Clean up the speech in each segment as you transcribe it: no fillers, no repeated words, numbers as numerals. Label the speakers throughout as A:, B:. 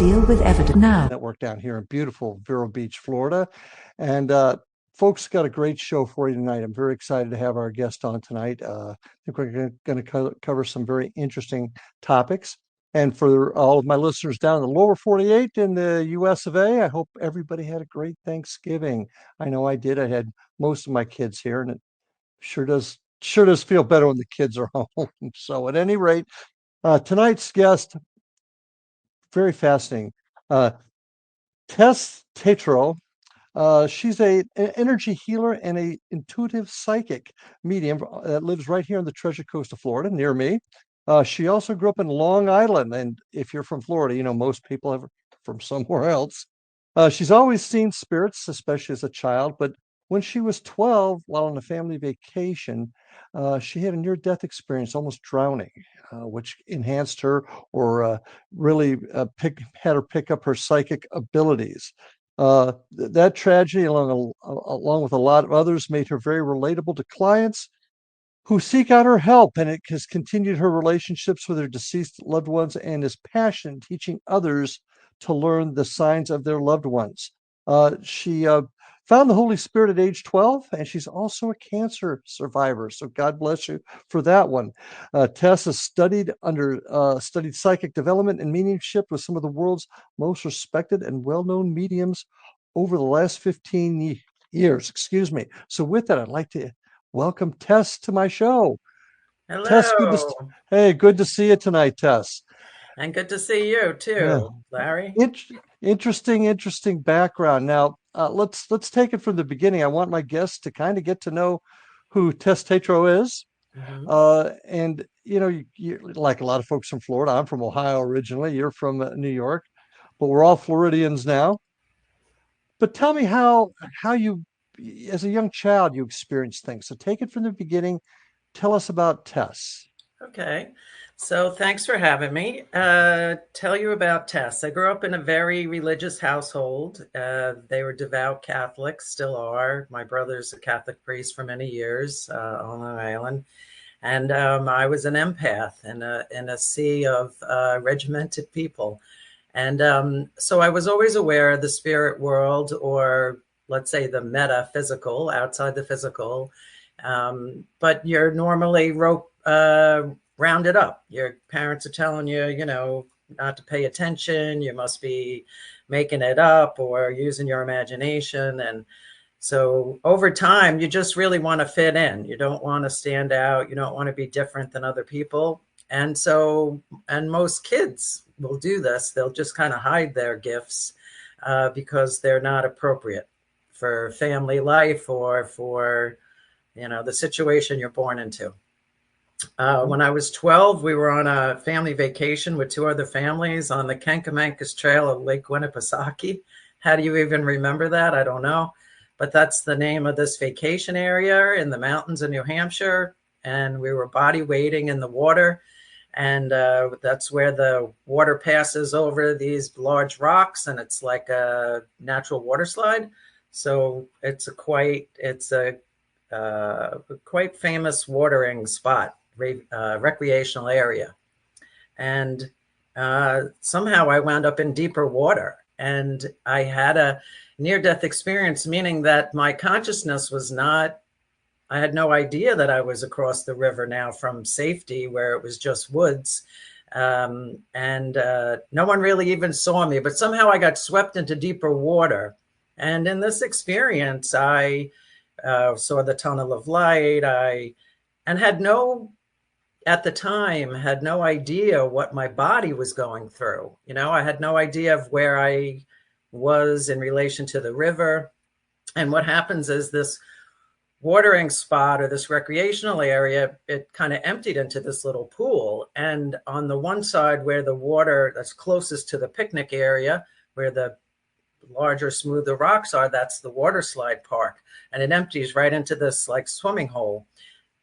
A: deal with evidence now.
B: Network down here in beautiful Vero Beach, Florida. And folks, got a great show for you tonight. I'm very excited to have our guest on tonight. I think we're going to cover some very interesting topics. And for all of my listeners down in the lower 48 in the US of A, I hope everybody had a great Thanksgiving. I know I did. I had most of my kids here, and it sure does feel better when the kids are home. So at any rate, tonight's guest, very fascinating. Tess Tetrault. She's an energy healer and a intuitive psychic medium that lives right here on the Treasure Coast of Florida, near me. She also grew up in Long Island, and if you're from Florida, you know most people are from somewhere else. She's always seen spirits, especially as a child, but when she was 12, while on a family vacation, she had a near-death experience, almost drowning, which enhanced her or really had her pick up her psychic abilities. That tragedy, along with a lot of others, made her very relatable to clients who seek out her help, and it has continued her relationships with her deceased loved ones and is passionate teaching others to learn the signs of their loved ones. She found the Holy Spirit at age 12, and she's also a cancer survivor. So God bless you for that one. Tess has studied psychic development and mediumship with some of the world's most respected and well-known mediums over the last 15 years. Excuse me. So with that, I'd like to welcome Tess to my show.
C: Hello.
B: Tess, good to see you tonight, Tess.
C: And good to see you too, Larry.
B: Interesting background. Now, let's take it from the beginning. I want my guests to kind of get to know who Tess Tetrault is. And you like a lot of folks from Florida. I'm from Ohio originally. You're from New York, but we're all Floridians now. But tell me how you, as a young child, you experienced things. So take it from the beginning. Tell us about Tess.
C: Okay. So thanks for having me. Tell you about Tess. I grew up in a very religious household. They were devout Catholics, still are. My brother's a Catholic priest for many years on Long Island. And I was an empath in a sea of regimented people. And so I was always aware of the spirit world, or let's say the metaphysical, outside the physical. But you're normally rounded up. Your parents are telling you, not to pay attention. You must be making it up or using your imagination. And so over time, you just really want to fit in. You don't want to stand out. You don't want to be different than other people. And most kids will do this. They'll just kind of hide their gifts because they're not appropriate for family life or for, the situation you're born into. When I was 12, we were on a family vacation with two other families on the Kankamankas Trail of Lake Winnipesaukee. How do you even remember that? I don't know. But that's the name of this vacation area in the mountains of New Hampshire. And we were body wading in the water. And that's where the water passes over these large rocks, and it's like a natural water slide. So it's a quite famous watering spot, recreational area. And somehow I wound up in deeper water, and I had a near-death experience, meaning that my consciousness was not, I had no idea that I was across the river now from safety where it was just woods. And no one really even saw me, but somehow I got swept into deeper water. And in this experience, I saw the tunnel of light. At the time, had no idea what my body was going through. I had no idea of where I was in relation to the river. And what happens is this watering spot or this recreational area, it kind of emptied into this little pool. And on the one side where the water that's closest to the picnic area, where the larger, smoother rocks are, that's the water slide park. And it empties right into this like swimming hole.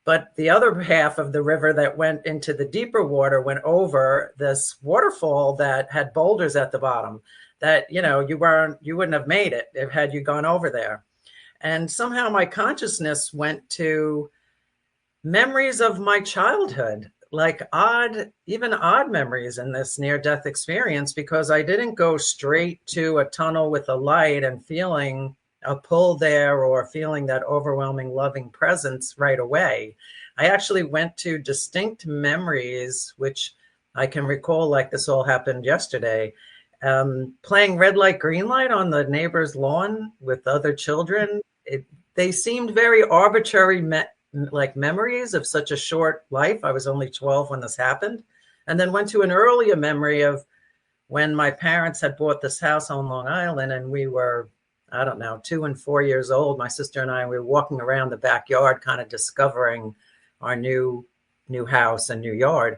C: But the other half of the river that went into the deeper water went over this waterfall that had boulders at the bottom that, you wouldn't have made it had you gone over there. And somehow my consciousness went to memories of my childhood, like even odd memories in this near death experience, because I didn't go straight to a tunnel with a light and feeling a pull there or feeling that overwhelming loving presence right away. I actually went to distinct memories, which I can recall like this all happened yesterday. Playing red light, green light on the neighbor's lawn with other children. They seemed very arbitrary like memories of such a short life. I was only 12 when this happened. And then went to an earlier memory of when my parents had bought this house on Long Island, and we were, I don't know, 2 and 4 years old. My sister and I, we were walking around the backyard, kind of discovering our new house and new yard.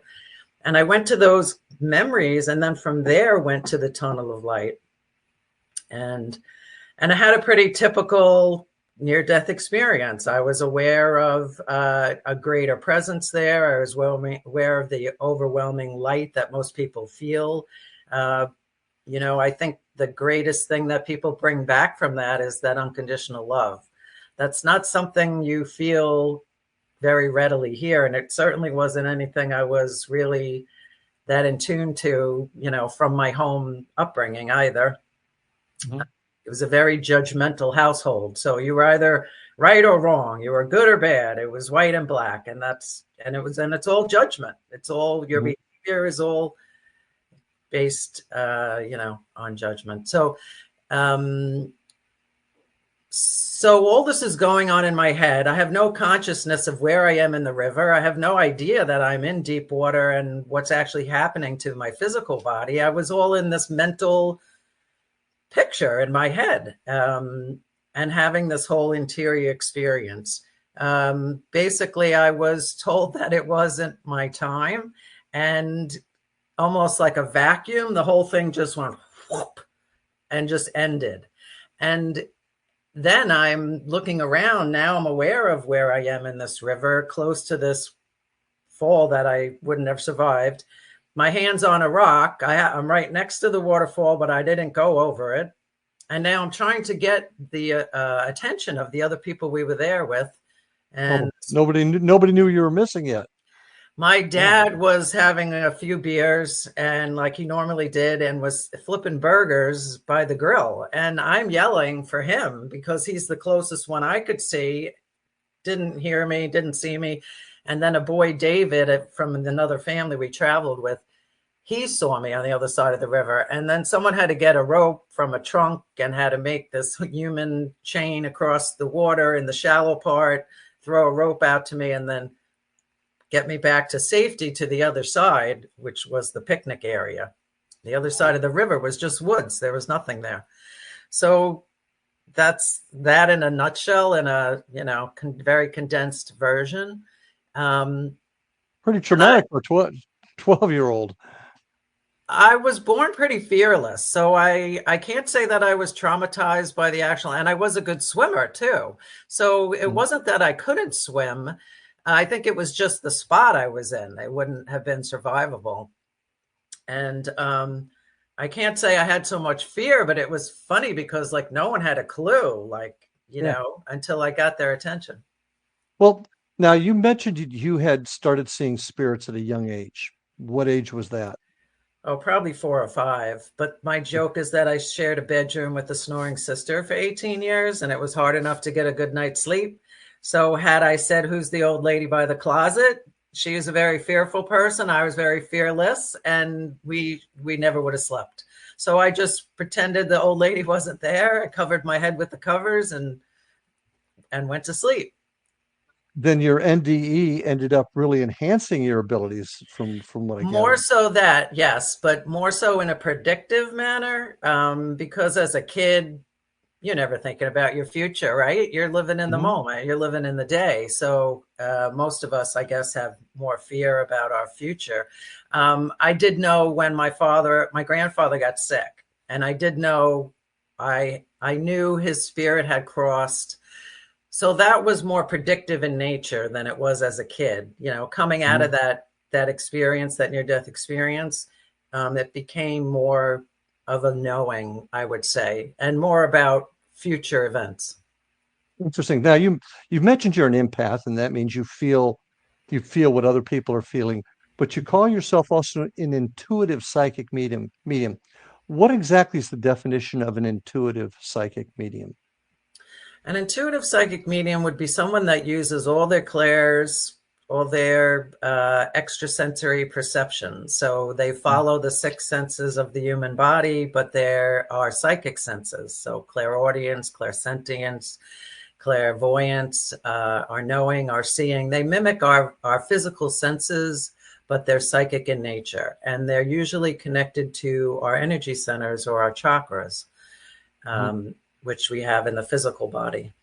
C: And I went to those memories, and then from there went to the tunnel of light. And I had a pretty typical near-death experience. I was aware of a greater presence there. I was aware of the overwhelming light that most people feel. I think the greatest thing that people bring back from that is that unconditional love. That's not something you feel very readily here. And it certainly wasn't anything I was really that in tune to, from my home upbringing either. Mm-hmm. It was a very judgmental household. So you were either right or wrong. You were good or bad. It was white and black. And it's all judgment. It's all your mm-hmm. behavior is all based, on judgment. So all this is going on in my head. I have no consciousness of where I am in the river. I have no idea that I'm in deep water and what's actually happening to my physical body. I was all in this mental picture in my head, and having this whole interior experience. Basically, I was told that it wasn't my time, and almost like a vacuum, the whole thing just went whoop and just ended. And then I'm looking around. Now I'm aware of where I am in this river, close to this fall that I wouldn't have survived. My hand's on a rock. I'm right next to the waterfall, but I didn't go over it. And now I'm trying to get the attention of the other people we were there with. And
B: nobody knew you were missing yet.
C: My dad was having a few beers, and like he normally did, and was flipping burgers by the grill. And I'm yelling for him because he's the closest one I could see. Didn't hear me, didn't see me. And then a boy, David, from another family we traveled with, he saw me on the other side of the river. And then someone had to get a rope from a trunk and had to make this human chain across the water in the shallow part, throw a rope out to me, and then get me back to safety to the other side, which was the picnic area. The other side of the river was just woods. There was nothing there. So that's that in a nutshell, in a, very condensed version.
B: Pretty traumatic for a 12-year-old.
C: I was born pretty fearless. So I can't say that I was traumatized by the actual, and I was a good swimmer too. So it wasn't that I couldn't swim. I think it was just the spot I was in. It wouldn't have been survivable. And I can't say I had so much fear, but it was funny because like no one had a clue, until I got their attention.
B: Well, now you mentioned you had started seeing spirits at a young age. What age was that?
C: Oh, probably 4 or 5. But my joke is that I shared a bedroom with a snoring sister for 18 years, and it was hard enough to get a good night's sleep. So had I said, who's the old lady by the closet? She is a very fearful person. I was very fearless, and we never would have slept. So I just pretended the old lady wasn't there. I covered my head with the covers and went to sleep.
B: Then your NDE ended up really enhancing your abilities from what I gather.
C: More so that, yes, but more so in a predictive manner, because as a kid, you're never thinking about your future, right? You're living in the moment. You're living in the day. So most of us, I guess, have more fear about our future. I did know when my grandfather got sick, and I did know, I knew his spirit had crossed. So that was more predictive in nature than it was as a kid, coming out of that experience, that near-death experience. It became more of a knowing, I would say, and more about future events.
B: Interesting. Now you've mentioned you're an empath, and that means you feel what other people are feeling. but you call yourself also an intuitive psychic medium. What exactly is the definition of an intuitive psychic medium?
C: An intuitive psychic medium would be someone that uses all their clairs, all their extrasensory perceptions. So they follow the six senses of the human body, but there are psychic senses. So clairaudience, clairsentience, clairvoyance, our knowing, our seeing. They mimic our physical senses, but they're psychic in nature. And they're usually connected to our energy centers or our chakras, which we have in the physical body.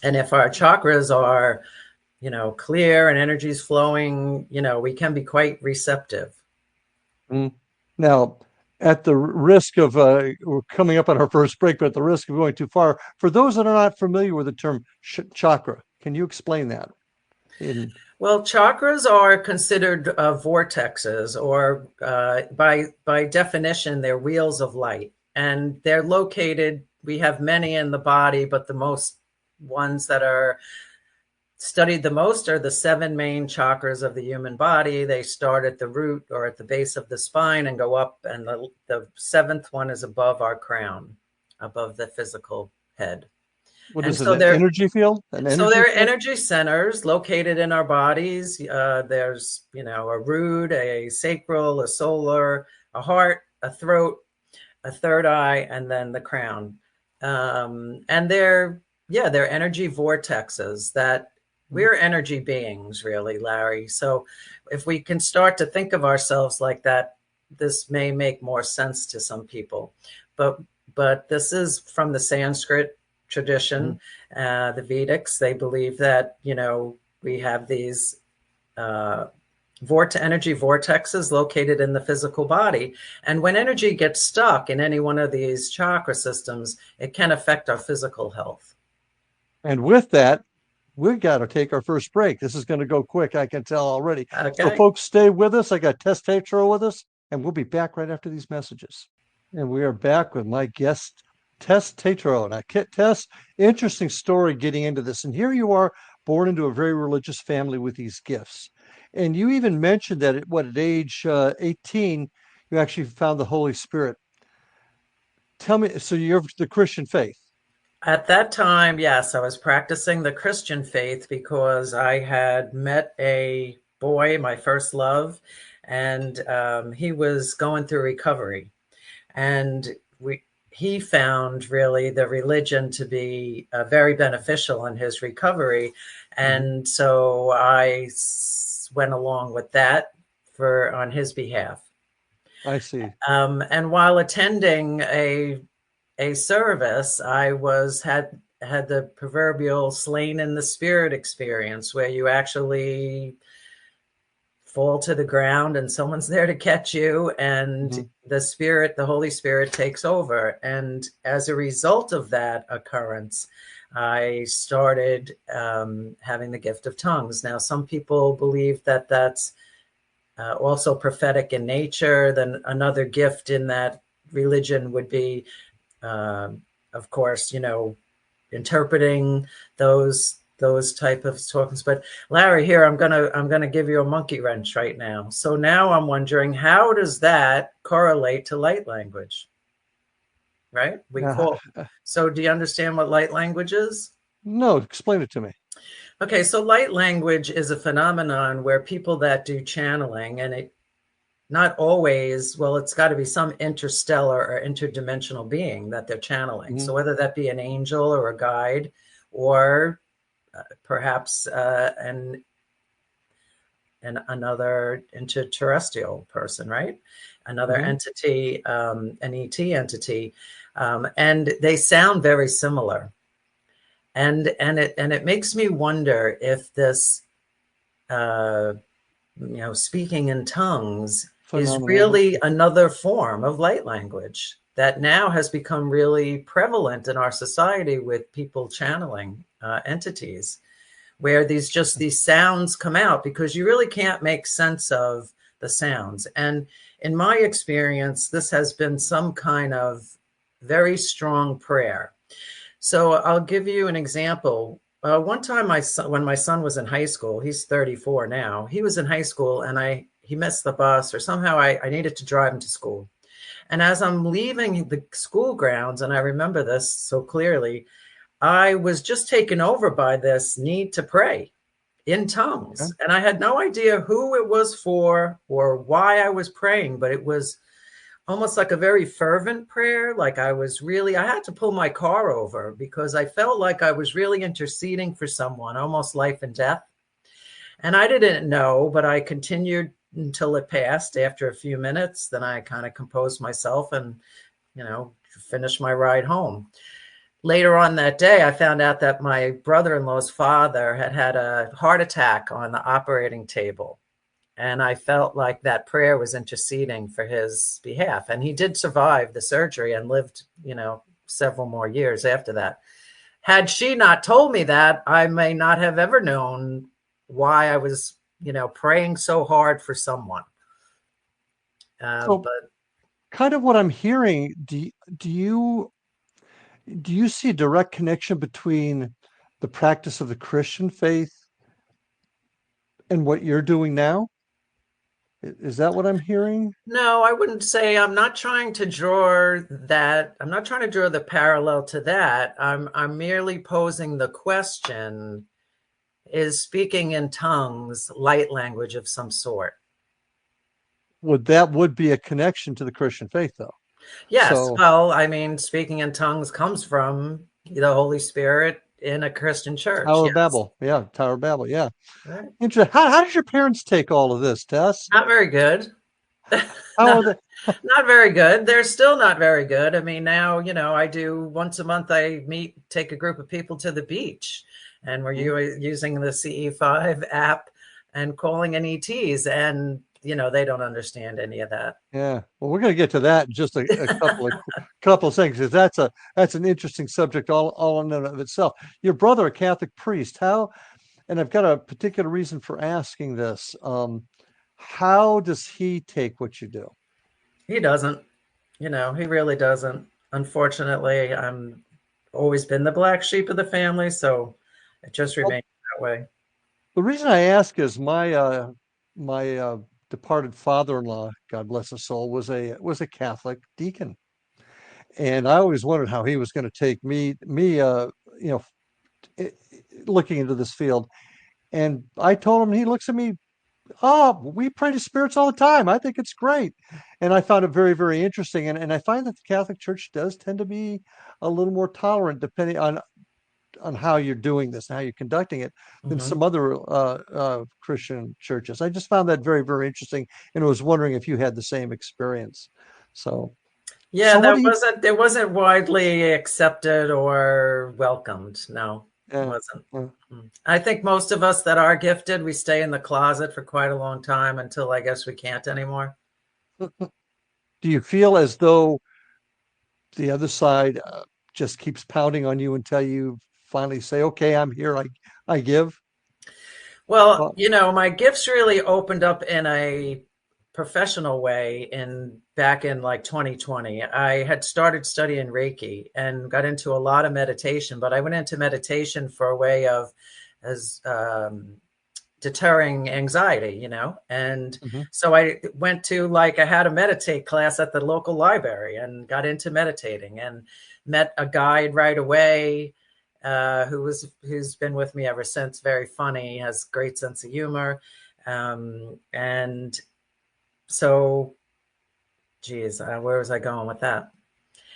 C: And if our chakras are, clear and energy is flowing, we can be quite receptive.
B: Now, at the risk of we're coming up on our first break, but at the risk of going too far, for those that are not familiar with the term chakra, can you explain that?
C: Well, chakras are considered vortexes, or by definition, they're wheels of light, and they're located. We have many in the body, but the most ones that are studied the most are the 7 main chakras of the human body. They start at the root or at the base of the spine and go up, and the 7th one is above our crown, above the physical head.
B: What is it, an energy field?
C: So there are energy centers located in our bodies. There's, a root, a sacral, a solar, a heart, a throat, a third eye, and then the crown. And they're energy vortexes that we're energy beings, really, Larry. So if we can start to think of ourselves like that, this may make more sense to some people. But this is from the Sanskrit tradition, the Vedics. They believe that, we have these energy vortexes located in the physical body. And when energy gets stuck in any one of these chakra systems, it can affect our physical health.
B: And with that, we've got to take our first break. This is going to go quick, I can tell already. Okay. So folks, stay with us. I got Tess Tetrault with us, and we'll be back right after these messages. And we are back with my guest, Tess Tetrault. Now, Tess, interesting story getting into this. And here you are, born into a very religious family with these gifts. And you even mentioned that at age 18, you actually found the Holy Spirit. Tell me, so you're the Christian faith?
C: At that time, yes, I was practicing the Christian faith because I had met a boy, my first love, and he was going through recovery. And he found really the religion to be very beneficial in his recovery. And so I went along with that on his behalf.
B: I see.
C: And while attending a service, I had the proverbial slain in the spirit experience, where you actually fall to the ground and someone's there to catch you, and the Holy Spirit takes over. And as a result of that occurrence, I started having the gift of tongues. Now, some people believe that that's also prophetic in nature. Then another gift in that religion would be, of course, interpreting those type of tokens. But Larry, here I'm gonna give you a monkey wrench right now. So now I'm wondering, how does that correlate to light language? Right? So do you understand what light language is?
B: No, explain it to me.
C: Okay, so light language is a phenomenon where people that do channeling, and it not always, well, it's got to be some interstellar or interdimensional being that they're channeling. So whether that be an angel or a guide, or perhaps another interterrestrial person, right? Another entity, an ET entity, and they sound very similar. And it makes me wonder if this, speaking in tongues is really another form of light language that now has become really prevalent in our society, with people channeling entities, where these sounds come out because you really can't make sense of the sounds. And in my experience, this has been some kind of very strong prayer. So I'll give you an example. One time, when my son was in high school, he's 34 now. He was in high school, and he missed the bus, or somehow I needed to drive him to school. And as I'm leaving the school grounds, and I remember this so clearly, I was just taken over by this need to pray in
B: Okay.
C: tongues. And I had no idea who it was for or why I was praying, but it was almost like a very fervent prayer. Like I had to pull my car over because I felt like I was really interceding for someone, almost life and death. And I didn't know, but I continued until it passed. After a few minutes, then I kind of composed myself and, finished my ride home. Later on that day, I found out that my brother-in-law's father had had a heart attack on the operating table. And I felt like that prayer was interceding for his behalf. And he did survive the surgery and lived, several more years after that. Had she not told me that, I may not have ever known why I was, praying so hard for someone.
B: So
C: But
B: kind of what I'm hearing, do you see a direct connection between the practice of the Christian faith and what you're doing now? Is that what I'm hearing?
C: no, I wouldn't say. I'm not trying to draw that. I'm not trying to draw the parallel to that. I'm merely posing the question, is speaking in tongues light language of some sort?
B: Would be a connection to the Christian faith, though.
C: Yes.
B: So
C: Well, I mean, speaking in tongues comes from the Holy Spirit in a Christian church.
B: Tower of
C: Yes.
B: Babel, yeah, Tower of Babel, yeah.
C: Right.
B: Interesting. How did your parents take all of this, Tess?
C: Not very good.
B: How
C: not,
B: are they?
C: not very good. They're still not very good. I mean, now, I do once a month, take a group of people to the beach, and we're
B: Mhm.
C: using the CE5 app and calling in ETs. And, they don't understand any of that.
B: Yeah. Well, we're going to get to that in just a couple of things, because that's an interesting subject all in and of itself. Your brother, a Catholic priest, how? And I've got a particular reason for asking this. How does he take what you do?
C: He doesn't, he really doesn't. Unfortunately, I'm always been the black sheep of the family, so it just
B: Well,
C: remains that way.
B: the reason I ask is my departed father-in-law, God bless his soul, was a Catholic deacon, and I always wondered how he was going to take you know, i- looking into this field. And I told him, he looks at me, oh, we pray to spirits all the time. I think it's great. And I found it very, very interesting. And I find that the Catholic Church does tend to be a little more tolerant depending on how you're doing this and how you're conducting it than
C: Hmm.
B: some other Christian churches. I just found that very, very interesting, and I was wondering if you had the same experience. So,
C: Yeah,
B: so what do
C: that
B: you?
C: wasn't it wasn't widely accepted or welcomed. No, it
B: Yeah.
C: wasn't. I think most of us that are gifted, we stay in the closet for quite a long time until I guess we can't anymore.
B: Do you feel as though the other side just keeps pounding on you until you finally say, "Okay, I'm here. I give."
C: Well,
B: Well,
C: my gifts really opened up in a professional way in back in like 2020. I had started studying Reiki and got into a lot of meditation, but I went into meditation for a way of as deterring anxiety, And
B: mhm.
C: so I went to like I had a meditate class at the local library and got into meditating and met a guide right away who's been with me ever since. Very funny, has great sense of humor, and so, geez, where was I going with that?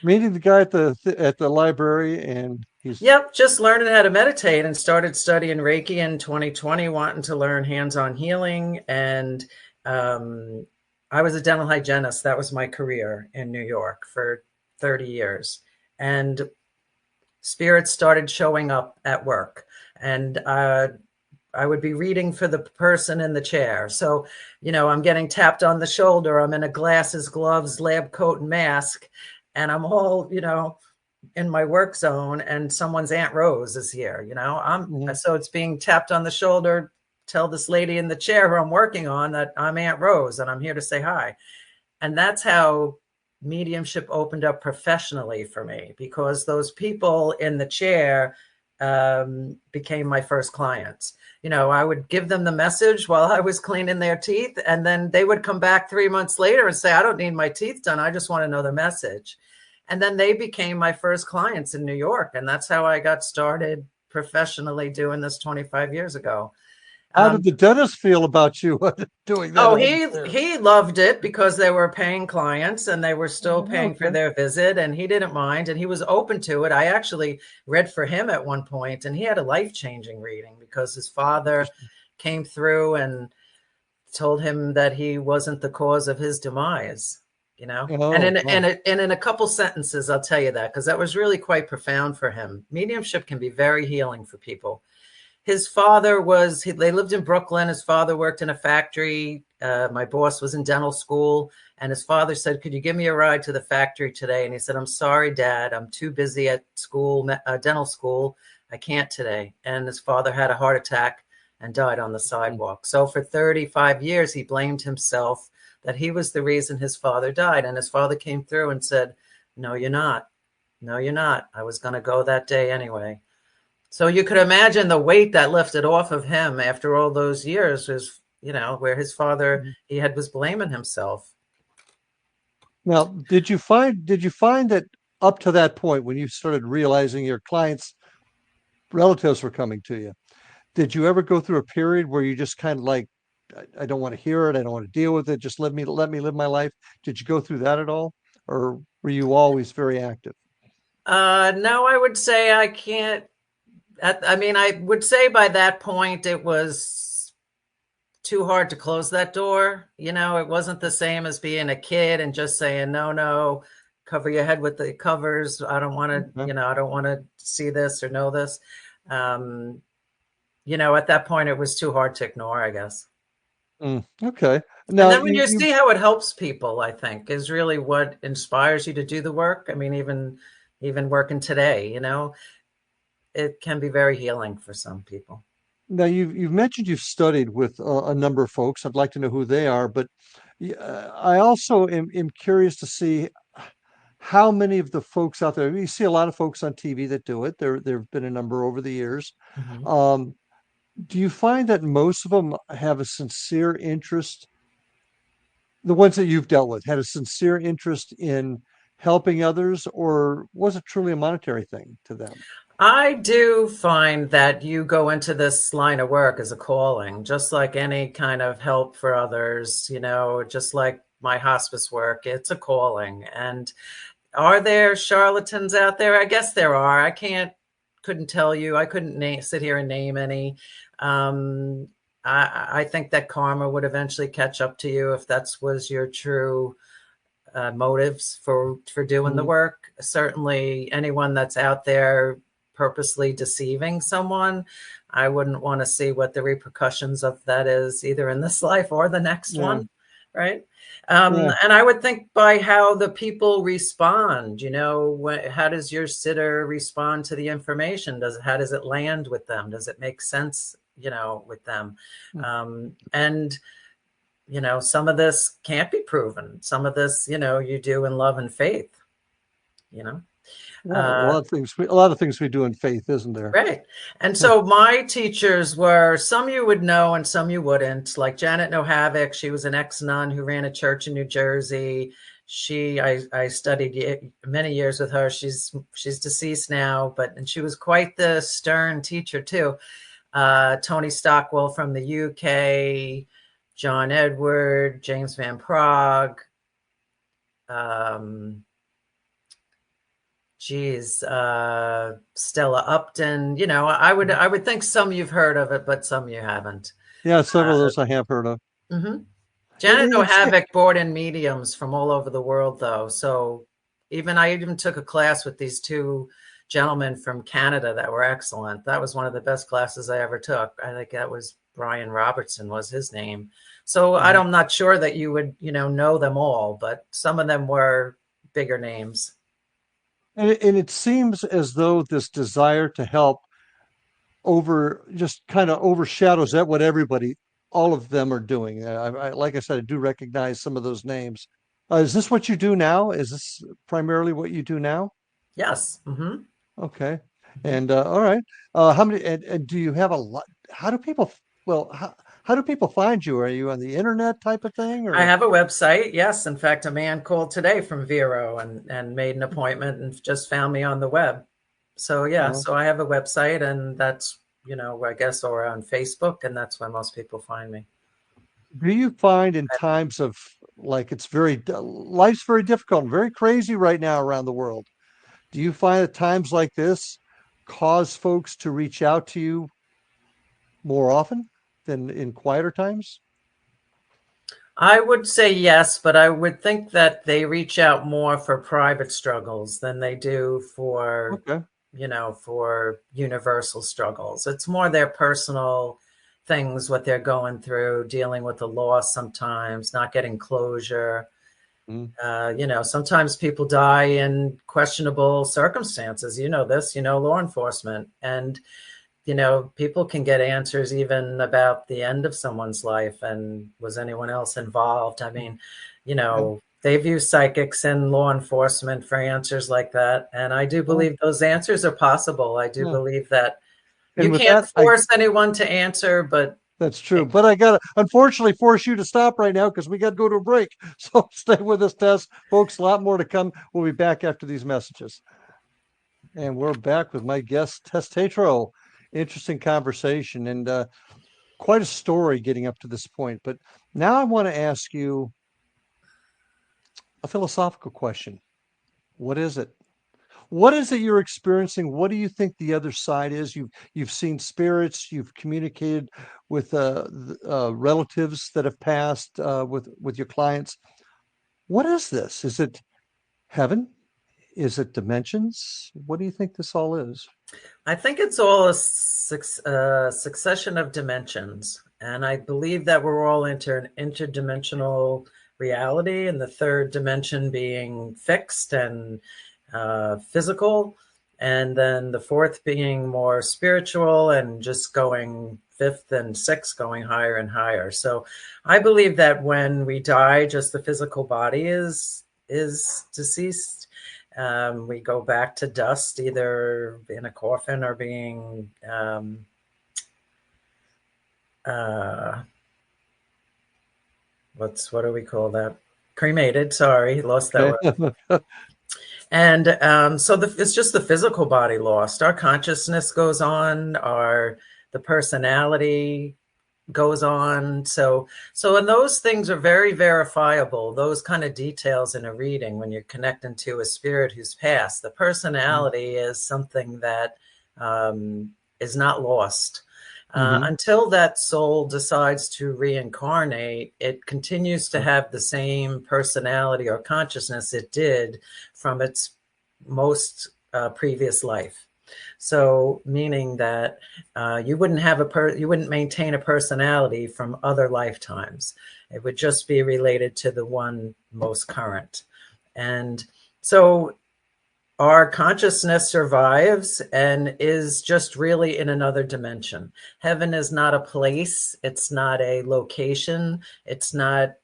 B: Meeting the guy at the library, and he's
C: Yep, just learning how to meditate and started studying Reiki in 2020, wanting to learn hands-on healing. And um, I was a dental hygienist. That was my career in New York for 30 years. And spirits started showing up at work. And I would be reading for the person in the chair. So, I'm getting tapped on the shoulder. I'm in a glasses, gloves, lab coat, and mask. And I'm all, in my work zone, and someone's Aunt Rose is here,
B: mhm.
C: so it's being tapped on the shoulder. Tell this lady in the chair who I'm working on that I'm Aunt Rose and I'm here to say hi. And that's how mediumship opened up professionally for me, because those people in the chair became my first clients. You know, I would give them the message while I was cleaning their teeth, and then they would come back 3 months later and say, I don't need my teeth done. I just want to know the message. And then they became my first clients in New York. And that's how I got started professionally doing this 25 years ago.
B: How did
C: Um,
B: the dentist feel about you doing that
C: Oh,
B: over
C: he
B: there?
C: he loved it because they were paying clients and they were still
B: Oh,
C: paying for
B: okay.
C: their visit, and he didn't mind and he was open to it. I actually read for him at one point, and he had a life-changing reading because his father
B: Interesting.
C: came through and told him that he wasn't the cause of his demise, you know. And
B: Oh,
C: in
B: wow.
C: in a couple sentences, I'll tell you that because that was really quite profound for him. Mediumship can be very healing for people. His father was, they lived in Brooklyn. His father worked in a factory. My boss was in dental school. And his father said, could you give me a ride to the factory today? And he said, I'm sorry, Dad. I'm too busy at school, dental school. I can't today. And his father had a heart attack and died on the
B: Mm.
C: sidewalk. So for 35 years, he blamed himself that he was the reason his father died. And his father came through and said, no, you're not. No, you're not. I was going to go that day anyway. So you could imagine the weight that lifted off of him after all those years was, you know, where his father,
B: Mhm.
C: he had was blaming himself.
B: Now, did you find that up to that point when you started realizing your clients' relatives were coming to you, did you ever go through a period where you just kind of like, I don't want to hear it, I don't want to deal with it, just let me live my life? Did you go through that at all, or were you always very active?
C: No, I would say I can't. I mean, I would say by that point it was too hard to close that door. You know, it wasn't the same as being a kid and just saying, no, no, cover your head with the covers. I don't want to,
B: Okay.
C: you know, I don't want to see this or know this. Um, you know, at that point, it was too hard to ignore, I guess.
B: Okay.
C: And
B: Now
C: then when
B: you
C: you
B: you
C: see how it helps people, I think is really what inspires you to do the work. I mean, even working today, you know, it can be very healing for some people.
B: now you've mentioned you've studied with a number of folks. I'd like to know who they are, but I also am curious to see how many of the folks out there. You see a lot of folks on TV that do it. There've been a number over the years.
C: Mhm.
B: Um, do you find that most of them have a sincere interest, the ones that you've dealt with, had a sincere interest in helping others, or was it truly a monetary thing to them?
C: I do find that you go into this line of work as a calling, just like any kind of help for others, you know, just like my hospice work, it's a calling. And are there charlatans out there? I guess there are. Couldn't tell you. I couldn't sit here and name any. Um, I think that karma would eventually catch up to you if that was your true motives for doing the
B: Mhm.
C: work. Certainly, anyone that's out there purposely deceiving someone, I wouldn't want to see what the repercussions of that is, either in this life or the next
B: Yeah,
C: one, right?
B: yeah.
C: And I would think by how the people respond, you know, how does your sitter respond to the information? How does it land with them? Does it make sense, you know, with them?
B: Mm.
C: And you know, some of this can't be proven. Some of this, you know, you do in love and faith, you know.
B: Right. A
C: Uh,
B: lot of things we do in faith, isn't there?
C: right. And so my teachers were some you would know and some you wouldn't, like Janet Nohavik. She was an ex-nun who ran a church in New Jersey. I studied many years with her. She's deceased now, but and she was quite the stern teacher too. Tony Stockwell from the UK, John Edward, James Van Prague, um, Stella Upton. You know,
B: Mhm.
C: I would think some you've heard of it, but some you haven't.
B: Yeah, several of those I have heard of.
C: Mhm.
B: It,
C: Janet
B: it's
C: Nohavik brought in mediums from all over the world, though. So I even took a class with these two gentlemen from Canada that were excellent. That was one of the best classes I ever took. I think that was Brian Robertson was his name. So
B: Mhm.
C: I'm not sure that you would, you know them all, but some of them were bigger names.
B: And it seems as though this desire to help over just kind of overshadows that what everybody, all of them are doing. Like I said, I do recognize some of those names. Is this what you do now? Is this primarily what you do now?
C: Yes. Hmm.
B: Okay. And all right, how many? And do you have a lot? How do people? Well, how do people find you? Are you on the internet type of thing,
C: I
B: or?
C: have a website. Yes. In fact, a man called today from Vero and made an appointment and just found me on the web. So, yeah,
B: Uh,
C: so I have a website, and that's, I guess, or on Facebook, and that's where most people find me.
B: do you find in times of like it's life's very difficult and very crazy right now around the world? Do you find that times like this cause folks to reach out to you more often than in quieter times?
C: I would say yes, but I would think that they reach out more for private struggles than they do for,
B: Okay.
C: for universal struggles. It's more their personal things, what they're going through, dealing with the loss sometimes, not getting closure.
B: Mm.
C: Sometimes people die in questionable circumstances. You know this, law enforcement. And people can get answers even about the end of someone's life and was anyone else involved. I mean,
B: Yeah.
C: they've used psychics and law enforcement for answers like that. And I do
B: Oh,
C: believe those answers are possible. I do
B: yeah.
C: believe that you
B: And with
C: can't
B: that, I
C: force anyone to answer, but
B: that's true. But I gotta unfortunately force you to stop right now because we got to go to a break. So stay with us, Tess. Folks, a lot more to come. We'll be back after these messages. And we're back with my guest, Tess Tetrault. Interesting conversation and quite a story getting up to this point. But now I want to ask you a philosophical question. What is it? What is it you're experiencing? What do you think the other side is? You've seen spirits. You've communicated with relatives that have passed with your clients. What is this? Is it heaven? Is it dimensions? What do you think this all is?
C: I think it's all a succession of dimensions. And I believe that we're all into an interdimensional reality, and the third dimension being fixed and physical, and then the fourth being more spiritual and just going fifth and sixth, going higher and higher. So I believe that when we die, just the physical body is deceased. We go back to dust, either in a coffin or being uh, what do we call that? Cremated. Sorry, lost that word.
B: Okay.
C: And it's just the physical body lost. Our consciousness goes on. The personality goes on. And those things are very verifiable. Those kind of details in a reading when you're connecting to a spirit who's passed. The personality is something that is not lost.
B: Mm-hmm.
C: Until that soul decides to reincarnate, it continues to have the same personality or consciousness it did from its most previous life. So, meaning that you wouldn't you wouldn't maintain a personality from other lifetimes. It would just be related to the one most current. And so our consciousness survives and is just really in another dimension. Heaven is not a place, it's not a location, it's not,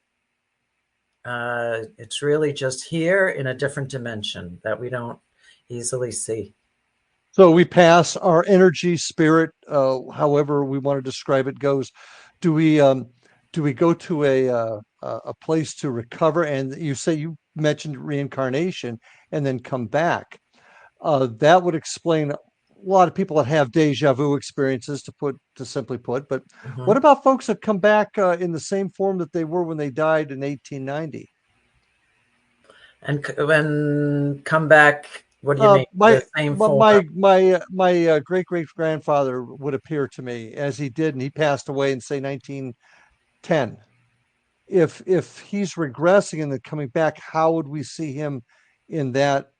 C: it's really just here in a different dimension that we don't easily see.
B: So we pass our energy, spirit, however we want to describe it goes. Do we do we go to a place to recover? And you say you mentioned reincarnation and then come back. That would explain a lot of people that have deja vu experiences, to simply put. But what
C: Mhm.
B: about folks that come back in the same form that they were when they died in 1890?
C: And when come back, what do you
B: Uh,
C: mean? The
B: my
C: same
B: my
C: form?
B: my great great grandfather would appear to me as he did, and he passed away in say 1910. If he's regressing and then coming back, how would we see him in that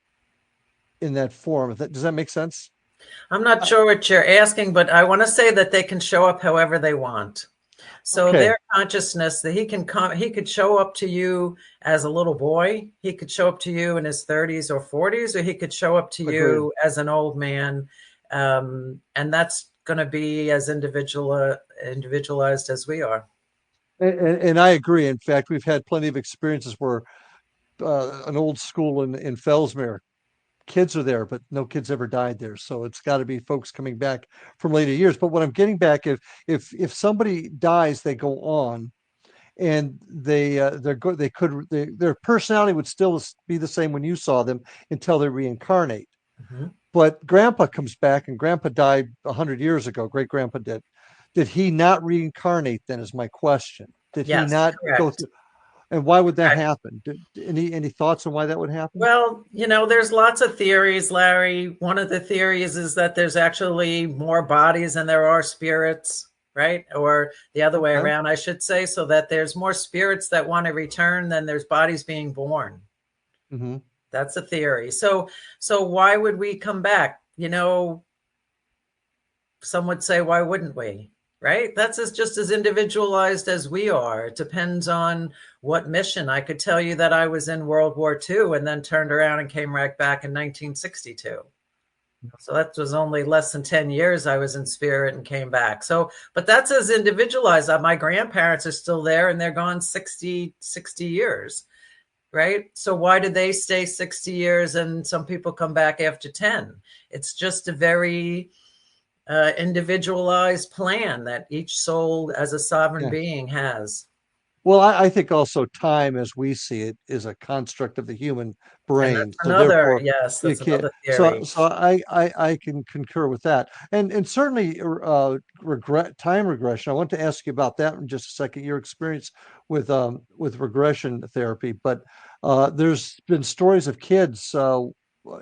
B: form? Does that make sense?
C: I'm not
B: Uh,
C: sure what you're asking, but I want to say that they can show up however they want. So
B: okay,
C: their consciousness that he could show up to you as a little boy, he could show up to you in his 30s or 40s, or he could show up to
B: agreed.
C: you as an old man, and that's going to be as individualized as we are.
B: And I agree. In fact, we've had plenty of experiences where an old school in Fellsmere kids are there, but no kids ever died there. So it's got to be folks coming back from later years. But what I'm getting back, if somebody dies, they go on, and their personality would still be the same when you saw them until they reincarnate.
C: Mhm.
B: But Grandpa comes back, and Grandpa died 100 years ago. Great Grandpa did. Did he not reincarnate? Then is my question. Did he
C: Yes,
B: not go
C: correct.
B: through? And why would that
C: Correct.
B: happen? Any thoughts on why that would happen?
C: Well, there's lots of theories, Larry. One of the theories is that there's actually more bodies than there are spirits, right? Or the other way
B: Okay.
C: around, I should say, so that there's more spirits that want to return than there's bodies being born.
B: Mm-hmm.
C: That's a theory. So why would we come back? Some would say, why wouldn't we? Right? That's just as individualized as we are. It depends on what mission. I could tell you that I was in World War II and then turned around and came right back in 1962. So that was only less than 10 years I was in spirit and came back. So, but that's as individualized. My grandparents are still there and they're gone 60 years, right? So why do they stay 60 years and some people come back after 10? It's just a very individualized plan that each soul as a sovereign
B: Yeah.
C: being has.
B: Well, I think also time, as we see it, is a construct of the human
C: And
B: brain.
C: that's
B: So
C: another,
B: therefore,
C: yes,
B: you
C: that's
B: can't.
C: another
B: So
C: theory.
B: so I can concur with that, and certainly regret time regression. I want to ask you about that in just a second. Your experience with regression therapy, but there's been stories of kids.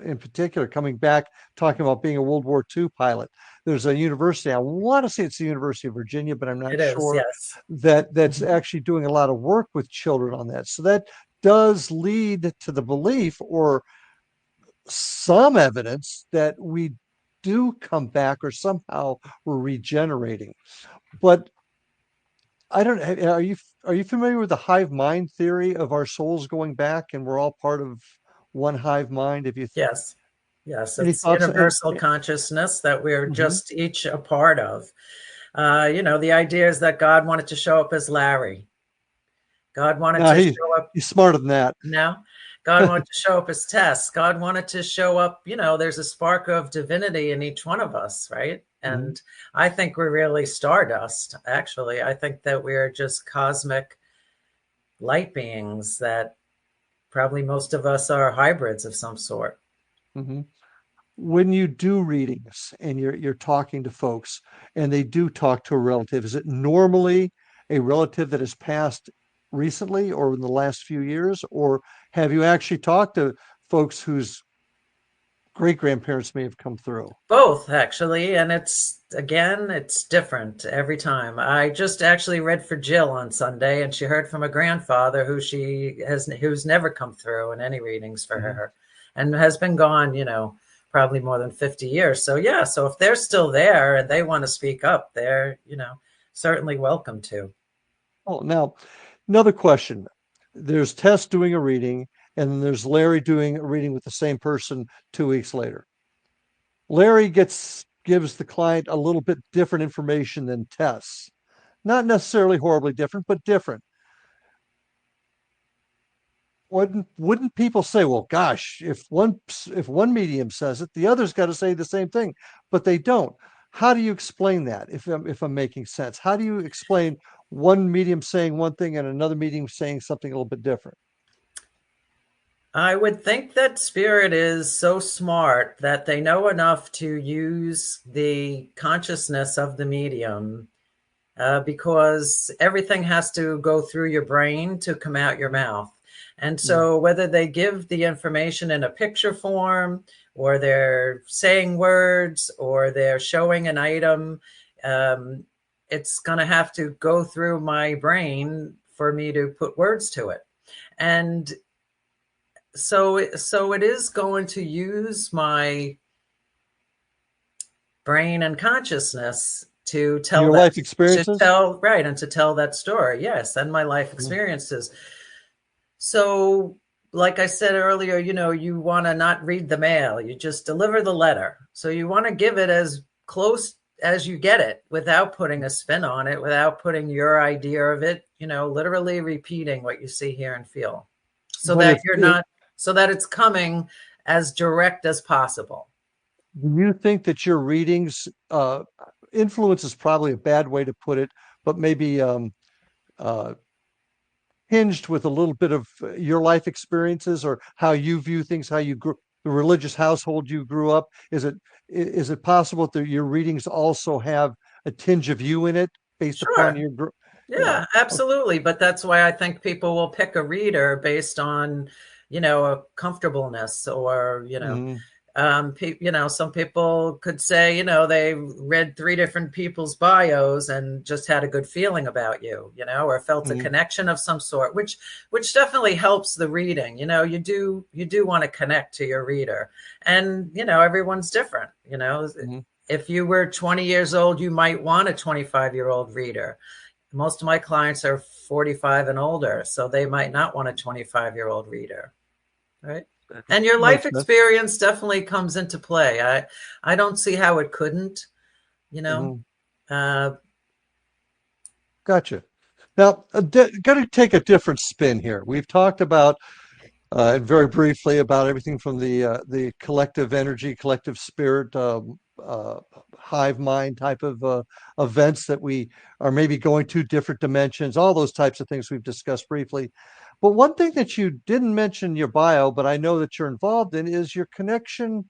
B: In particular, coming back talking about being a World War II pilot. There's a university, I want to say it's the University of Virginia, but I'm not
C: It is,
B: sure,
C: yes.
B: that's
C: Mhm.
B: actually doing a lot of work with children on that. So that does lead to the belief, or some evidence, that we do come back, or somehow we're regenerating. But I don't are you familiar with the hive mind theory of our souls going back and we're all part of one hive mind? If you
C: Yes. Yes,
B: any
C: it's
B: thoughts? And
C: universal consciousness that we're
B: mhm.
C: just each a part of. The idea is that God wanted to show up as Larry. God wanted
B: No,
C: to show up
B: he's smarter than that.
C: now. God wanted to show up as Tess. God wanted to show up, there's a spark of divinity in each one of us, right?
B: Mhm.
C: And I think we're really stardust, actually. I think that we're just cosmic light beings that probably most of us are hybrids of some sort.
B: Mhm. When you do readings and you're talking to folks and they do talk to a relative, is it normally a relative that has passed recently or in the last few years, or have you actually talked to folks whose great grandparents may have come through?
C: Both, actually. And it's different every time. I just actually read for Jill on Sunday, and she heard from a grandfather who's never come through in any readings for
B: Mhm.
C: her and has been gone, probably more than 50 years. So, yeah. So if they're still there and they want to speak up, they're, certainly welcome to.
B: Oh, now another question. There's Tess doing a reading, and then there's Larry doing a reading with the same person 2 weeks later. Larry gives the client a little bit different information than Tess. Not necessarily horribly different, but different. Wouldn't people say, well, gosh, if one medium says it, the other's got to say the same thing, but they don't. How do you explain that, if I'm making sense? How do you explain one medium saying one thing and another medium saying something a little bit different?
C: I would think that spirit is so smart that they know enough to use the consciousness of the medium because everything has to go through your brain to come out your
B: Mhm.
C: mouth. And
B: Yeah.
C: so, whether they give the information in a picture form, or they're saying words, or they're showing an item, um, it's going to have to go through my brain for me to put words to it. And so it is going to use my brain and consciousness to tell
B: Your
C: that
B: life
C: to
B: experiences?
C: tell right and to tell that story, yes, and my life
B: Mhm.
C: experiences. So like I said earlier, you want to not read the mail, you just deliver the letter. So you want to give it as close as you get it without putting a spin on it, without putting your idea of it, literally repeating what you see, hear, and feel, so
B: But
C: that
B: if
C: you're
B: it
C: not so that it's coming as direct as possible.
B: Do you think that your readings, influence is probably a bad way to put it, but maybe uh, hinged with a little bit of your life experiences or how you view things, how you grew, the religious household you grew up? Is it possible that your readings also have a tinge of you in it based upon
C: Sure.
B: your,
C: Yeah,
B: yeah.
C: absolutely. But that's why I think people will pick a reader based on, a comfortableness or,
B: Mhm,
C: some people could say, they read three different people's bios and just had a good feeling about you, or felt a
B: mhm,
C: connection of some sort, which definitely helps the reading. You do want to connect to your reader, and everyone's different.
B: mhm.
C: If you were 20 years old, you might want a 25-year-old reader. Most of my clients are 45 and older, so they might not want a 25-year-old reader, right?
B: That
C: And your life
B: makes sense.
C: experience definitely comes into play. I don't see how it couldn't, you know.
B: Mhm.
C: Uh,
B: Gotcha. Now, got to take a different spin here. We've talked about very briefly about everything from the collective energy, collective spirit, hive mind type of events that we are maybe going to different dimensions, all those types of things we've discussed briefly. But one thing that you didn't mention in your bio, but I know that you're involved in, is your connection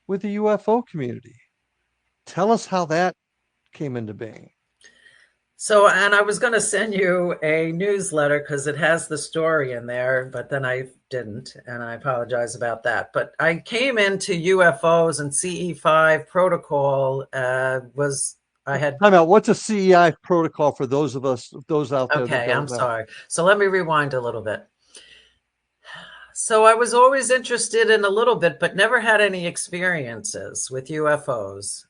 B: with the UFO community. Tell us how that came into being.
C: and I was going to send you a newsletter because it has the story in there, but then I didn't, and I apologize about that. But I came into UFOs and CE5 protocol was I had
B: Time out. What's a CEI protocol for those of us, those out there that
C: okay. I'm
B: don't know?
C: sorry. So let me rewind a little bit. So I was always interested in a little bit, but never had any experiences with UFOs.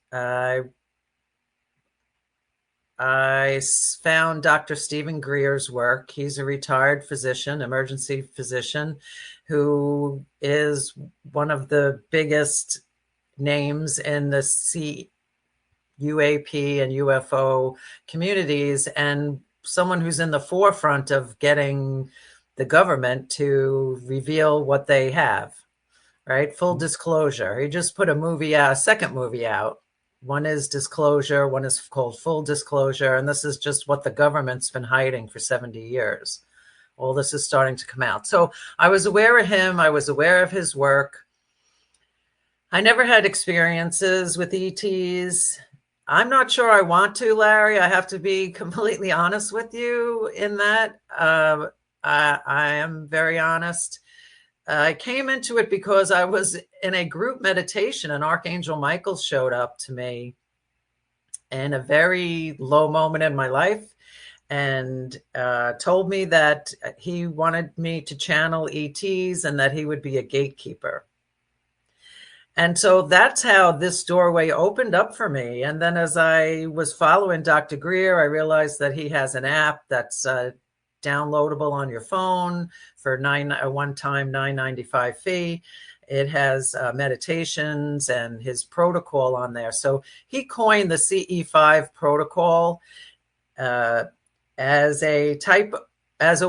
C: I found Dr. Stephen Greer's work. He's a retired physician, emergency physician, who is one of the biggest names in the UAP and UFO communities, and someone who's in the forefront of getting the government to reveal what they have. Right? Full
B: Mhm.
C: disclosure. He just put a second movie out. One is Disclosure, one is called Full Disclosure, and this is just what the government's been hiding for 70 years. All this is starting to come out. So I was aware of him, I was aware of his work. I never had experiences with ETs. I'm not sure I want to, Larry. I have to be completely honest with you in that. I am very honest. I came into it because I was in a group meditation and Archangel Michael showed up to me in a very low moment in my life and told me that he wanted me to channel ETs and that he would be a gatekeeper. And so that's how this doorway opened up for me. And then as I was following Dr. Greer, I realized that he has an app that's downloadable on your phone for a one-time $9.95 fee. It has meditations and his protocol on there. So he coined the CE5 protocol uh, as a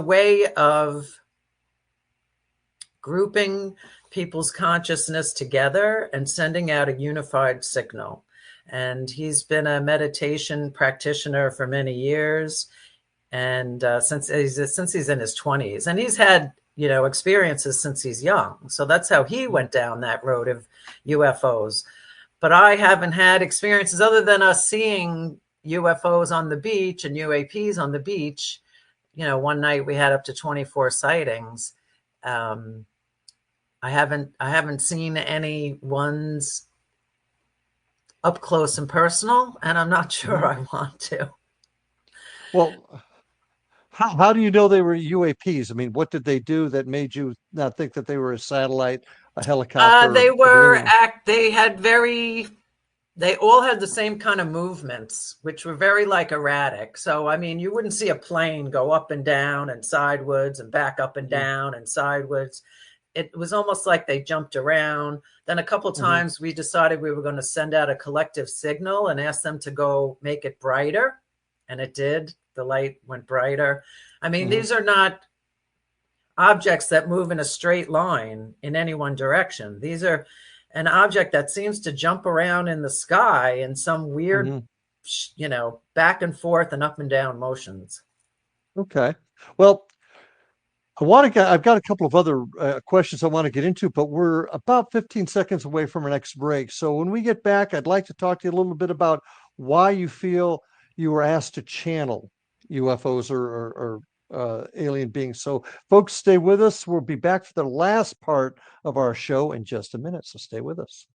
C: way of grouping people's consciousness together and sending out a unified signal. And he's been a meditation practitioner for many years, and since he's in his 20s, and he's had experiences since he's young. So that's how he went down that road of UFOs. But I haven't had experiences other than us seeing UFOs on the beach and UAPs on the beach. One night we had up to 24 sightings. Um, I haven't seen any ones up close and personal, and I'm not sure
B: Mhm.
C: I want to.
B: Well, how do you know they were UAPs? I mean, what did they do that made you not think that they were a satellite, a helicopter,
C: They
B: a
C: were
B: balloon?
C: they all had the same kind of movements, which were very like erratic. So, I mean, you wouldn't see a plane go up and down and sideways and back up and
B: Mhm,
C: down and sideways. It was almost like they jumped around. Then a couple
B: mhm,
C: times we decided we were going to send out a collective signal and ask them to go make it brighter. And it did. The light went brighter. I mean,
B: mhm,
C: these are not, objects that move in a straight line in any one direction. These are an object that seems to jump around in the sky in some weird,
B: Hmm.
C: back and forth and up and down motions.
B: Okay. Well, I've got a couple of other questions I want to get into, but we're about 15 seconds away from our next break. So when we get back, I'd like to talk to you a little bit about why you feel you were asked to channel UFOs or alien beings. So folks, stay with us. We'll be back for the last part of our show in just a minute. So stay with us.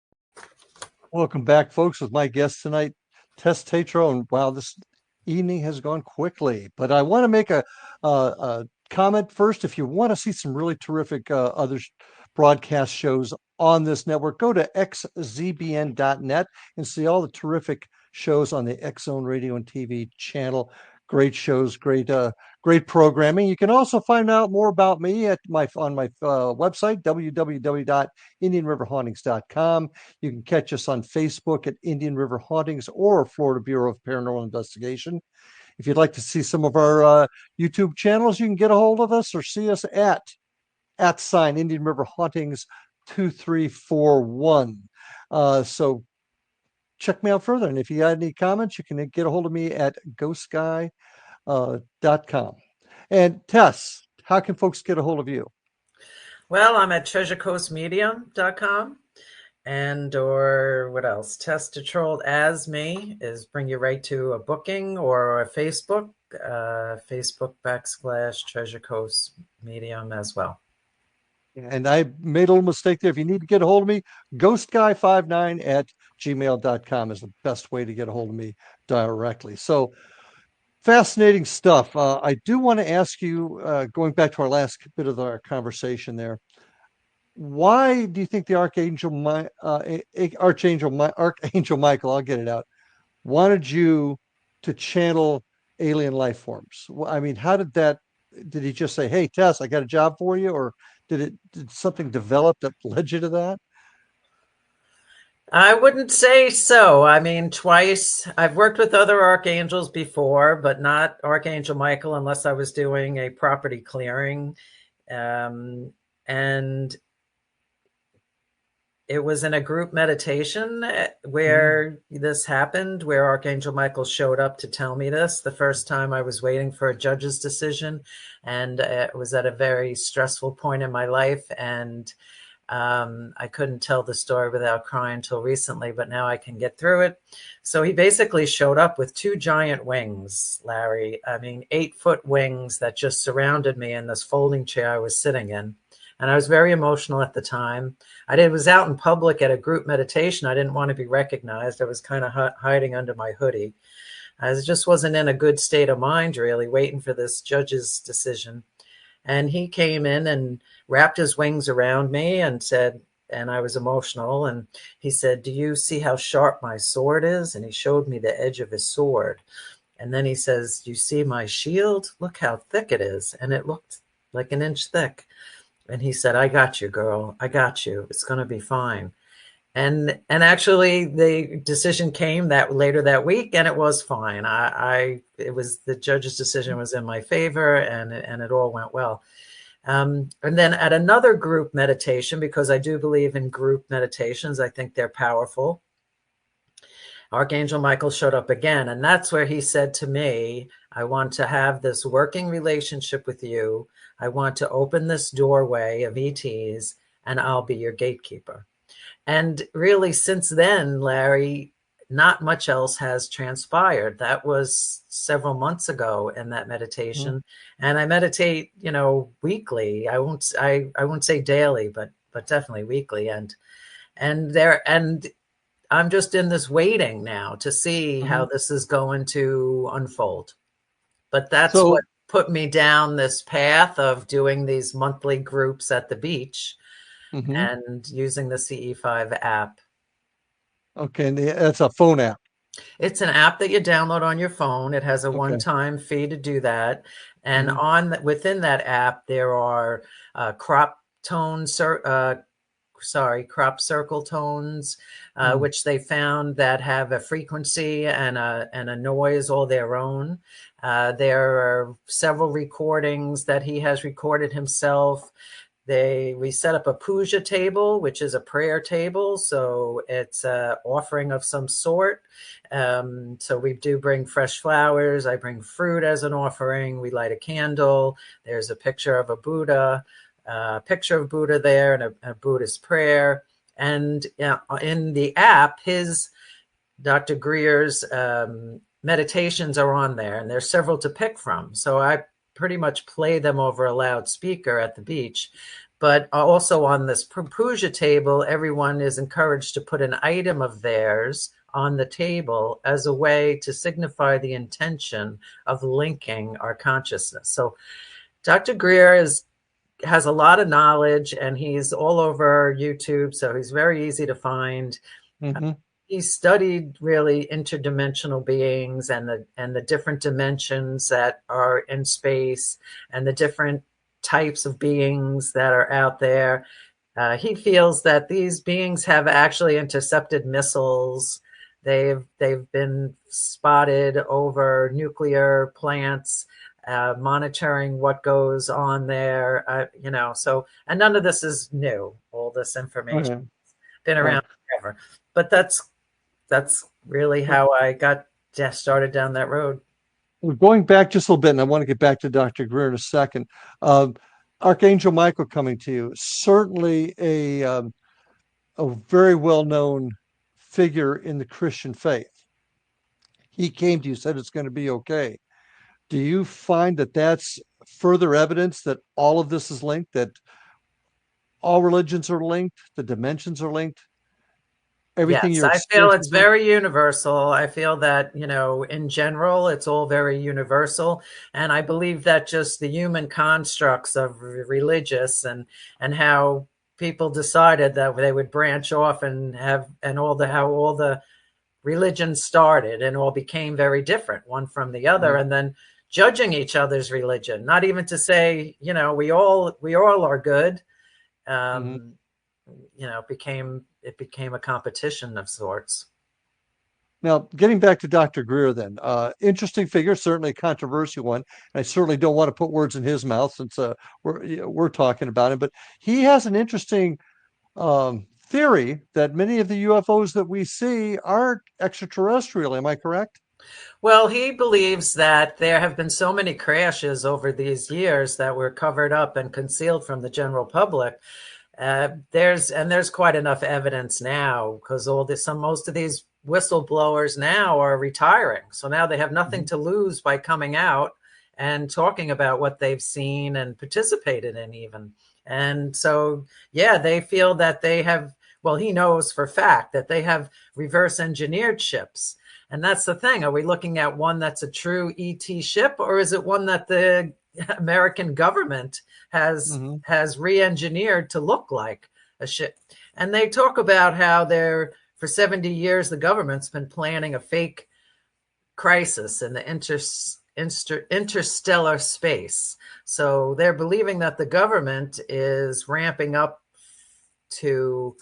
B: Welcome back, folks, with my guest tonight, Tess Tetrault. And wow, this evening has gone quickly, but I want to make a comment first. If you want to see some really terrific other broadcast shows on this network, go to xzbn.net and see all the terrific shows on the X Zone Radio and TV channel. Great shows, great programming. You can also find out more about me on my website, www.indianriverhauntings.com. You can catch us on Facebook at Indian River Hauntings or Florida Bureau of Paranormal Investigation. If you'd like to see some of our YouTube channels, you can get a hold of us or see us at @ Indian River Hauntings 2341. So check me out further. And if you got any comments, you can get a hold of me at ghostguy.com. And Tess, how can folks get a hold of you?
C: Well, I'm at treasurecoastmedium.com. And or what else? Tess Tetrault as me is bring you right to a booking or a Facebook, Facebook / Treasure Coast Medium as well.
B: And I made a little mistake there. If you need to get a hold of me, ghostguy59@gmail.com is the best way to get a hold of me directly. So fascinating stuff. I do want to ask you, going back to our last bit of our conversation there, why do you think the Archangel Michael, I'll get it out, wanted you to channel alien life forms? I mean, how did he just say, "Hey, Tess, I got a job for you," or did something develop that led you to that?
C: I wouldn't say so. I mean, twice I've worked with other archangels before, but not Archangel Michael unless I was doing a property clearing. And it was in a group meditation where this happened, where Archangel Michael showed up to tell me this. The first time I was waiting for a judge's decision, and it was at a very stressful point in my life. And I couldn't tell the story without crying until recently, but now I can get through it. So he basically showed up with 2 giant wings, Larry. I mean, 8-foot wings that just surrounded me in this folding chair I was sitting in. And I was very emotional at the time. I was out in public at a group meditation. I didn't want to be recognized. I was kind of hiding under my hoodie. I just wasn't in a good state of mind, really, waiting for this judge's decision. And he came in and wrapped his wings around me and said, and I was emotional, and he said, "Do you see how sharp my sword is?" And he showed me the edge of his sword. And then he says, "Do you see my shield? Look how thick it is." And it looked like an inch thick. And he said, "I got you, girl. I got you. It's going to be fine." And actually the decision came that later that week, and it was fine. It was the judge's decision was in my favor, and it all went well. And then at another group meditation, because I do believe in group meditations, I think they're powerful. Archangel Michael showed up again, and that's where he said to me, "I want to have this working relationship with you. I want to open this doorway of ETs, and I'll be your gatekeeper." And really, since then, Larry, not much else has transpired. That was several months ago in that meditation. And I meditate, weekly. I won't say daily, but definitely weekly. And I'm just in this waiting now to see how this is going to unfold. But that's
B: So,
C: what put me down this path of doing these monthly groups at the beach
B: mhm.
C: and using the CE5 app.
B: Okay, and that's a phone app.
C: It's an app that you download on your phone. It has a
B: Okay.
C: one-time fee to do that. And within that app, there are crop tone crop circle tones,
B: Mm.
C: which they found that have a frequency and a noise all their own. There are several recordings that he has recorded himself. We set up a puja table, which is a prayer table, so it's an offering of some sort. So we do bring fresh flowers. I bring fruit as an offering. We light a candle. There's a picture of a Buddha, there, and a Buddhist prayer. And in the app, Dr. Greer's meditations are on there, and there's several to pick from. So I pretty much play them over a loudspeaker at the beach. But also on this puja table, everyone is encouraged to put an item of theirs on the table as a way to signify the intention of linking our consciousness. So Dr. Greer has a lot of knowledge, and he's all over YouTube, so he's very easy to find.
B: Mm-hmm.
C: He studied really interdimensional beings and the different dimensions that are in space and the different types of beings that are out there. He feels that these beings have actually intercepted missiles. They've been spotted over nuclear plants, monitoring what goes on there. So, and none of this is new. All this information
B: Okay.
C: been around forever. But that's really how I got started down that road.
B: Going back just a little bit, and I want to get back to Dr. Greer in a second. Archangel Michael coming to you, certainly a very well-known figure in the Christian faith. He came to you, said it's going to be okay. Do you find that that's further evidence that all of this is linked, that all religions are linked, the dimensions are linked, everything
C: Yes,
B: you're
C: I feel
B: experiencing?
C: it's very universal. I feel that, in general, it's all very universal. And I believe that just the human constructs of religious and how people decided that they would branch off and how all the religions started and all became very different, one from the other, and then judging each other's religion, not even to say, we all are good.
B: Mm-hmm.
C: It became a competition of sorts.
B: Now, getting back to Dr. Greer, then, interesting figure, certainly a controversial one. And I certainly don't want to put words in his mouth since we're talking about him. But he has an interesting theory that many of the UFOs that we see aren't extraterrestrial. Am I correct?
C: Well, he believes that there have been so many crashes over these years that were covered up and concealed from the general public. There's quite enough evidence now, because most of these whistleblowers now are retiring. So now they have nothing to lose by coming out and talking about what they've seen and participated in even. And so, yeah, they feel that they have, well, he knows for a fact that they have reverse engineered ships. And that's the thing. Are we looking at one that's a true ET ship, or is it one that the American government has re-engineered to look like a ship? And they talk about how for 70 years, the government's been planning a fake crisis in the interstellar space. So they're believing that the government is ramping up to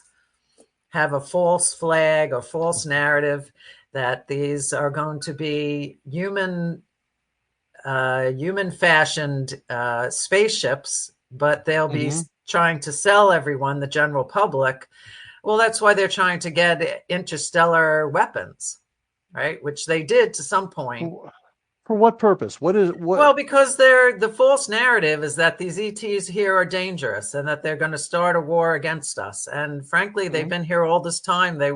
C: have a false flag or false narrative that these are going to be human fashioned spaceships, but they'll be trying to sell everyone, the general public. Well, that's why they're trying to get interstellar weapons, right? Which they did to some point.
B: For what purpose?
C: Well, because the false narrative is that these ETs here are dangerous and that they're going to start a war against us. And frankly, they've been here all this time. Why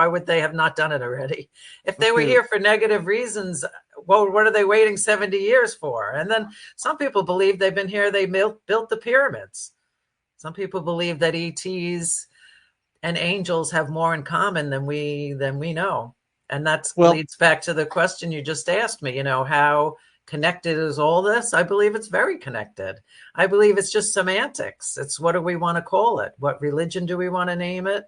C: would they have not done it already? If they were here for negative reasons, well, what are they waiting 70 years for? And then some people believe they've been here. They built the pyramids. Some people believe that ETs and angels have more in common than we know. And that leads back to the question you just asked me, how connected is all this? I believe it's very connected. I believe it's just semantics. It's what do we want to call it? What religion do we want to name it?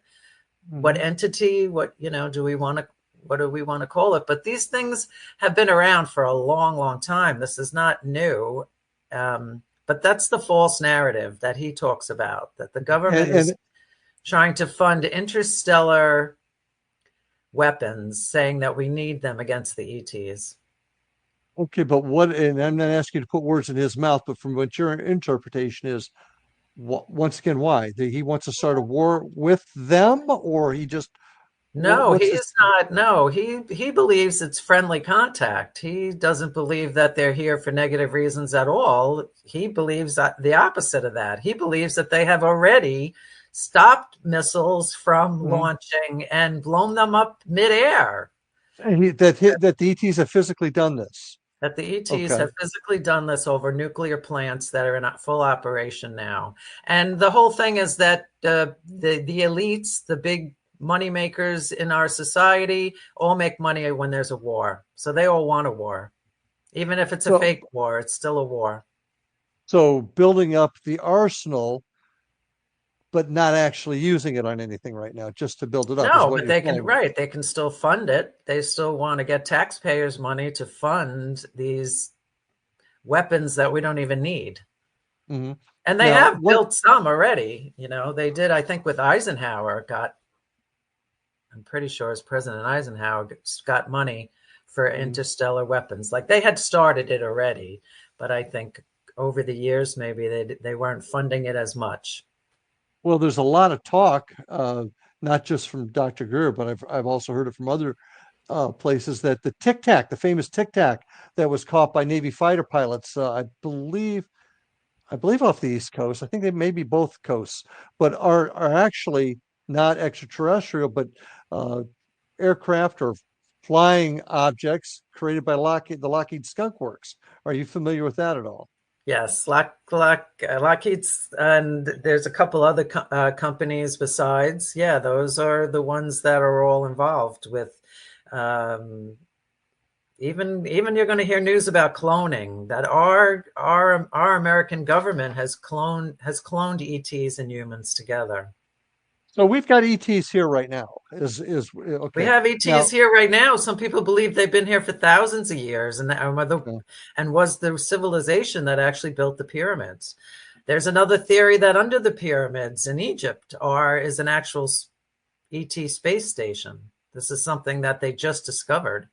C: What entity? What do we want to call it? But these things have been around for a long, long time. This is not new. But But that's the false narrative that he talks about, that the government
B: And
C: is trying to fund interstellar weapons, saying that we need them against the ETs.
B: okay, but what? And I'm not asking you to put words in his mouth, but from what your interpretation is, once again, why he wants to start a war with them, or he just
C: No,
B: what's his?
C: he's not. No, he believes it's friendly contact. He doesn't believe that they're here for negative reasons at all. He believes that the opposite of that. He believes that they have already stopped missiles from
B: Mhm.
C: launching and blown them up midair.
B: And that the ETs have physically done this.
C: That the ETs
B: Okay.
C: have physically done this over nuclear plants that are in full operation now. And the whole thing is that the elites, the big money makers in our society, all make money when there's a war. So they all want a war. Even if it's a
B: So
C: fake war, it's still a war.
B: so building up the arsenal, but not actually using it on anything right now, just to build it up, is
C: No,
B: what
C: but
B: you're
C: they can,
B: telling me.
C: right, they can still fund it. They still want to get taxpayers' money to fund these weapons that we don't even need.
B: Hmm.
C: And they
B: Now,
C: have
B: what?
C: built some already. They did, I think, with Eisenhower, I'm pretty sure as President Eisenhower got money for
B: Mhm.
C: interstellar weapons. Like they had started it already, but I think over the years, maybe they weren't funding it as much.
B: Well, there's a lot of talk, not just from Dr. Greer, but I've also heard it from other places that the Tic Tac, the famous Tic Tac that was caught by Navy fighter pilots, I believe off the East Coast. I think they may be both coasts, but are actually not extraterrestrial, but uh, aircraft or flying objects created by the Lockheed Skunk Works. Are you familiar with that at all?
C: Yes, Lockheed's, and there's a couple other companies besides. Yeah, those are the ones that are all involved with. Um, even you're going to hear news about cloning. That our American government has cloned ETs and humans together.
B: So we've got ETs here right now. Is
C: We
B: okay
C: have ETs
B: now.
C: here right now. Some people believe they've been here for thousands of years,
B: uh,
C: and was the civilization that actually built the pyramids. There's another theory that under the pyramids in Egypt is an actual ET space station. This is something that they just discovered.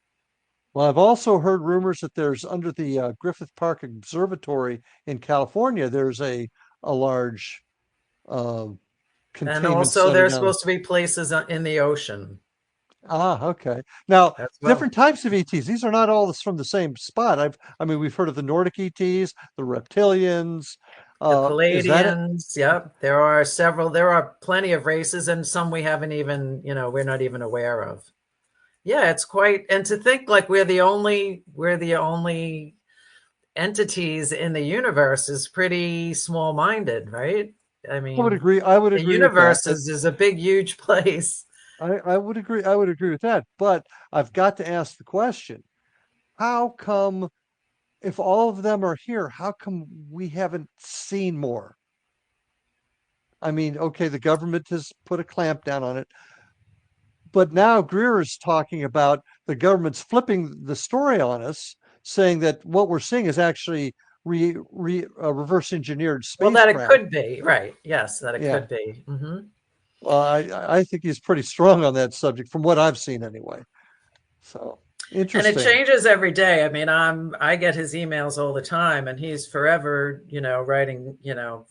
B: Well, I've also heard rumors that there's under the Griffith Park Observatory in California, there's a large uh,
C: And
B: containment
C: also,
B: center
C: there's
B: down.
C: supposed to be places in the ocean
B: Ah, okay. Now,
C: as well.
B: different types of ETs. These are not all from the same spot. I mean, we've heard of the Nordic ETs, the reptilians.
C: The
B: Is that it?
C: Palladians, yep. There are several, there are plenty of races, and some we haven't even, we're not even aware of. Yeah, it's quite, and to think like we're the only entities in the universe is pretty small-minded, right? I
B: I would
C: mean,
B: agree. I would
C: the
B: agree with that.
C: universe is a big, huge place.
B: I would agree. I would agree with that. But I've got to ask the question: how come, if all of them are here, how come we haven't seen more? I mean, okay, the government has put a clamp down on it, but now Greer is talking about the government's flipping the story on us, saying that what we're seeing is actually reverse engineered
C: Well, that it
B: spacecraft.
C: could be, right? Yes, that it
B: Yeah.
C: could be.
B: Well, I think he's pretty strong on that subject from what I've seen anyway. So
C: And it
B: interesting.
C: changes every day. I mean, I get his emails all the time, and he's forever, writing,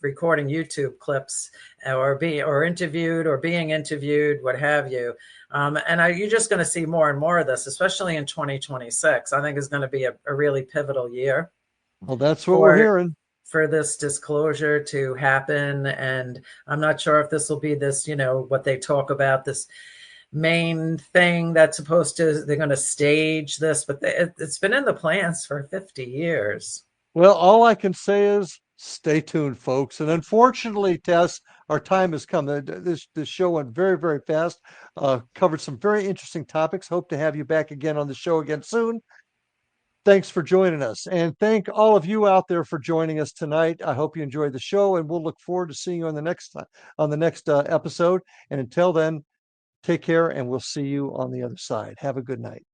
C: recording YouTube clips, or interviewed or being interviewed, what have you. You're just going to see more and more of this, especially in 2026. I think is going to be a really pivotal year
B: Well, that's what we're
C: for
B: hearing.
C: for this disclosure to happen. And I'm not sure if this will be this, what they talk about, this main thing that's they're going to stage this, but it's been in the plans for 50 years.
B: Well, all I can say is stay tuned, folks. And unfortunately, Tess, our time has come. This show went very, very fast. Covered some very interesting topics. Hope to have you back again on the show again soon. Thanks for joining us, and thank all of you out there for joining us tonight. I hope you enjoyed the show, and we'll look forward to seeing you on the next episode. And until then, take care, and we'll see you on the other side. Have a good night.